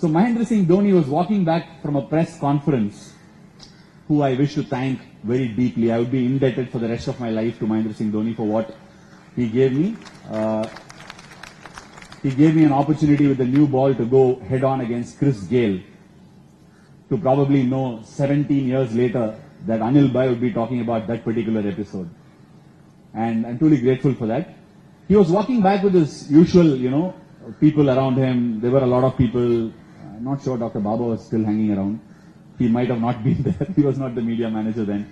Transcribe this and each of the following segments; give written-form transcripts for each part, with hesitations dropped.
So Mahendra Singh Dhoni was walking back from a press conference, who I wish to thank very deeply. I would be indebted for the rest of my life to Mahendra Singh Dhoni for what he gave me. He gave me an opportunity with the new ball to go head-on against Chris Gale, to probably know 17 years later that Anil Bhai would be talking about that particular episode. And I'm truly grateful for that. He was walking back with his usual, people around him. There were a lot of people. I'm not sure Dr. Baba was still hanging around. He might have not been there. He was not the media manager then.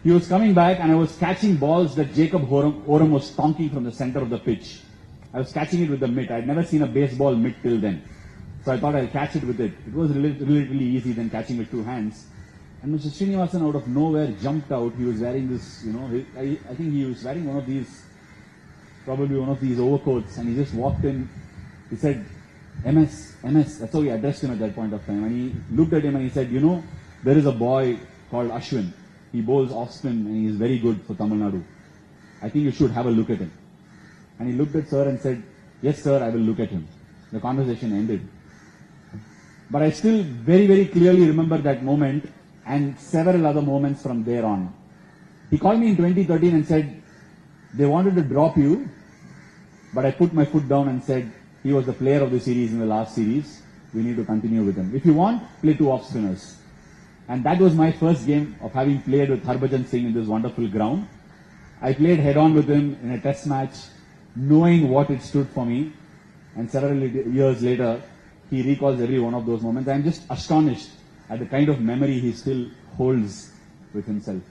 He was coming back and I was catching balls that Jacob Oram was stonking from the center of the pitch. I was catching it with the mitt. I'd never seen a baseball mitt till then. So I thought I'll catch it with it. It was relatively easy than catching with two hands. And Mr. Srinivasan out of nowhere jumped out. He was wearing this, I think he was wearing probably one of these overcoats, and he just walked in. He said, MS, that's how he addressed him at that point of time. And he looked at him and he said, there is a boy called Ashwin. He bowls off spin and he is very good for Tamil Nadu. I think you should have a look at him. And he looked at sir and said, yes sir, I will look at him. The conversation ended. But I still very, very clearly remember that moment and several other moments from there on. He called me in 2013 and said, they wanted to drop you, but I put my foot down and said, he was the player of the series in the last series. We need to continue with him. If you want, play two off spinners. And that was my first game of having played with Harbhajan Singh in this wonderful ground. I played head-on with him in a test match, knowing what it stood for me. And several years later, he recalls every one of those moments. I'm just astonished at the kind of memory he still holds with himself.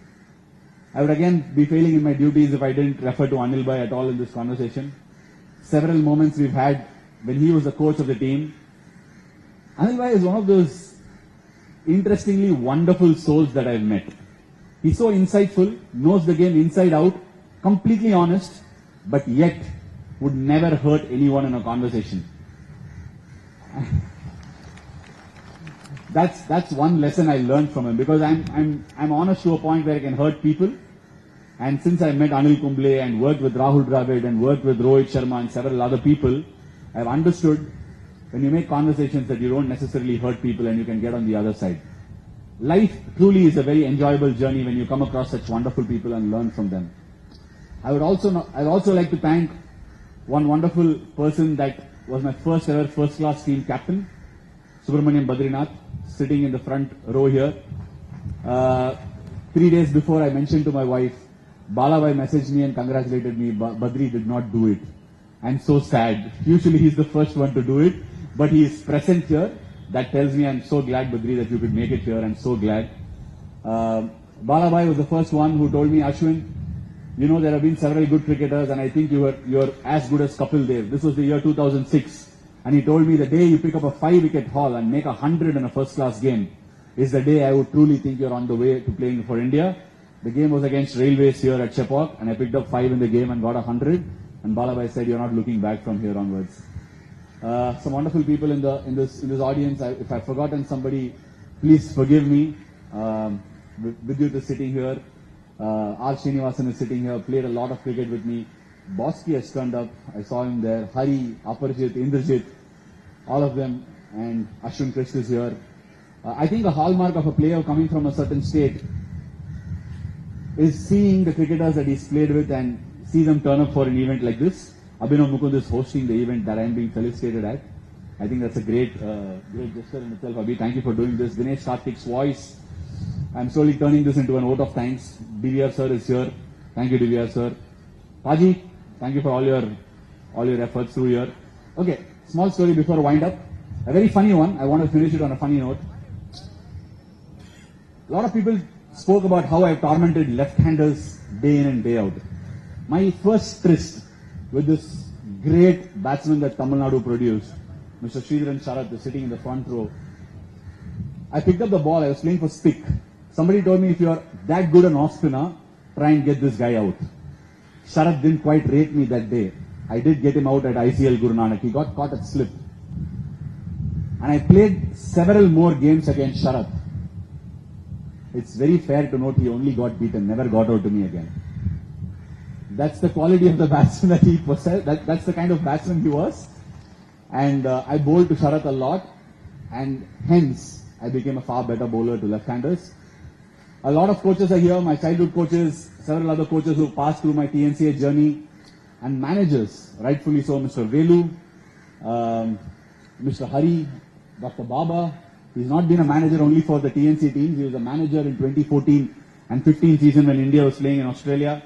I would again be failing in my duties if I didn't refer to Anil Bhai at all in this conversation. Several moments we've had when he was the coach of the team. Anil Bhai is one of those interestingly wonderful souls that I've met. He's so insightful, knows the game inside out, completely honest, but yet would never hurt anyone in a conversation. That's one lesson I learned from him, because I'm honest to a point where I can hurt people. And since I met Anil Kumble and worked with Rahul Dravid and worked with Rohit Sharma and several other people, I've understood when you make conversations that you don't necessarily hurt people and you can get on the other side. Life truly is a very enjoyable journey when you come across such wonderful people and learn from them. I'd also like to thank one wonderful person that was my first ever first class team captain, Subramaniam Badrinath, sitting in the front row here. 3 days before, I mentioned to my wife, Balabhai messaged me and congratulated me, Badri did not do it. I'm so sad. Usually he's the first one to do it, but he is present here. That tells me I'm so glad, Badri, that you could make it here. I'm so glad. Balabhai was the first one who told me, Ashwin, there have been several good cricketers and I think you're as good as Kapil Dev. This was the year 2006. And he told me the day you pick up a 5-wicket haul and make 100 in a first-class game is the day I would truly think you're on the way to playing for India. The game was against Railways here at Chepauk, and I picked up 5 in the game and got 100. And Balabhai said, "You're not looking back from here onwards." Some wonderful people in this audience. If I've forgotten somebody, please forgive me. Vidyut is sitting here. R. Srinivasan is sitting here. Played a lot of cricket with me. Bosky has turned up. I saw him there. Hari, Aparjit, Indrajit, all of them, and Ashwin Krishna is here. I think a hallmark of a player coming from a certain state is seeing the cricketers that he's played with and see them turn up for an event like this. Abhinav Mukund is hosting the event that I am being felicitated at. I think that's a great gesture in itself. Abhi, thank you for doing this. Dinesh Karthik's voice. I'm slowly turning this into an vote of thanks. DVR sir is here. Thank you, DVR sir. Paji, thank you for all your efforts through here. Okay, small story before I wind up. A very funny one. I want to finish it on a funny note. A lot of people spoke about how I've tormented left-handers day in and day out. My first tryst with this great batsman that Tamil Nadu produced, Mr. Sridharan Sharath, is sitting in the front row. I picked up the ball. I was playing for stick. Somebody told me, if you're that good an off-spinner, try and get this guy out. Sharath didn't quite rate me that day. I did get him out at ICL Guru Nanak. He got caught at slip. And I played several more games against Sharath. It's very fair to note he only got beaten, never got out to me again. That's the quality of the batsman that he possessed. That's the kind of batsman he was. And I bowled to Sharath a lot. and hence I became a far better bowler to left-handers. A lot of coaches are here, my childhood coaches, several other coaches who passed through my TNCA journey, and managers, rightfully so, Mr. Velu, Mr. Hari, Dr. Baba. He's not been a manager only for the TNC teams, he was a manager in 2014 and 15 season when India was playing in Australia.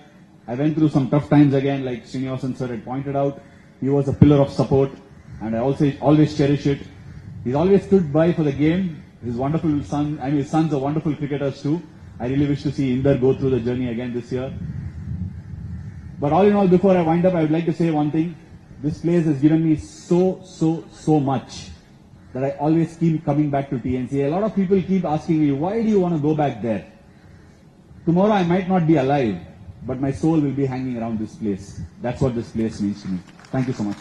I went through some tough times again, like Srinivasan sir had pointed out. He was a pillar of support, and I also always cherish it. He's always stood by for the game. His wonderful son, his sons are wonderful cricketers too. I really wish to see Inder go through the journey again this year. But all in all, before I wind up, I would like to say one thing. This place has given me so much that I always keep coming back to TNC. A lot of people keep asking me, why do you want to go back there? Tomorrow I might not be alive, but my soul will be hanging around this place. That's what this place means to me. Thank you so much.